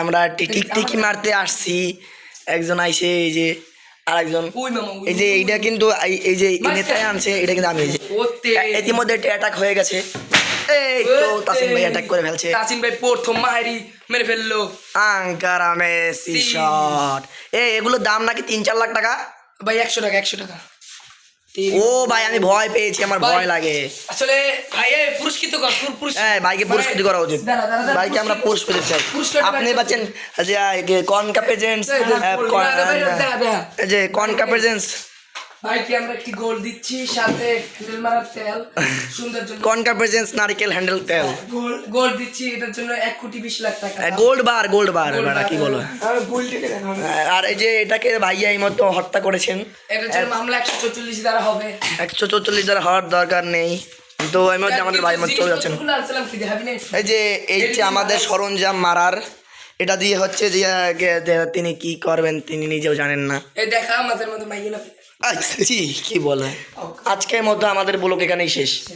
আমরা টিকি মারতে আসছি, একজন আইছে এই যে, আর একজন এই যে এইটা কিন্তু এই যে নেতায় আনছে, এটা কিন্তু আমি ইতিমধ্যে অ্যাটাক হয়ে গেছে। এই তো তাসিন ভাই অ্যাটাক করে ফেলছে। তাসিন ভাই প্রথম মারি মেরে ফেললো। Ankara Messi shot. এগুলোর দাম নাকি 3-4 লাখ টাকা ভাই। 100 টাকা 100 টাকা। ও ভাই আমি ভয় পেয়েছি, আমার ভয় লাগে আসলে ভাই পুরস্কৃত কর ভাইকে পুরস্কৃত করা উচিত। ভাইকে আমরা পুরস্কৃত চাই। আপনি পাচ্ছেন যে কনকা প্রেজেন্টস, যে কনকা প্রেজেন্টস ভাইকে আমরা একটি গোল দিচ্ছি, সাথে হ্যান্ডেল মারার তেল সুন্দর জন্য কনকা প্রেজেন্টস নারকেল হ্যান্ডেল তেল গোল দিচ্ছি, এটার জন্য 1,20,00,000 টাকা। গোল্ড বার কি বলো। আর এই যে এটাকে ভাইয়া এই মতো হত্যা করেছেন, এটার জন্য মামলা 144 দ্বারা হবে। 144 দ্বারা হওয়ার দরকার নেই, তো এর মধ্যে আমাদের ভাই মত চলে যাচ্ছেন। এই যে এইটা আমাদের সরঞ্জাম মারার, এটা দিয়ে হচ্ছে যে তিনি কি করবেন তিনি নিজেও জানেন না। এই দেখা মাঝের মধ্যে মাইয়ে না। কি বলে, আজকের মতো আমাদের ব্লগ এখানেই শেষ।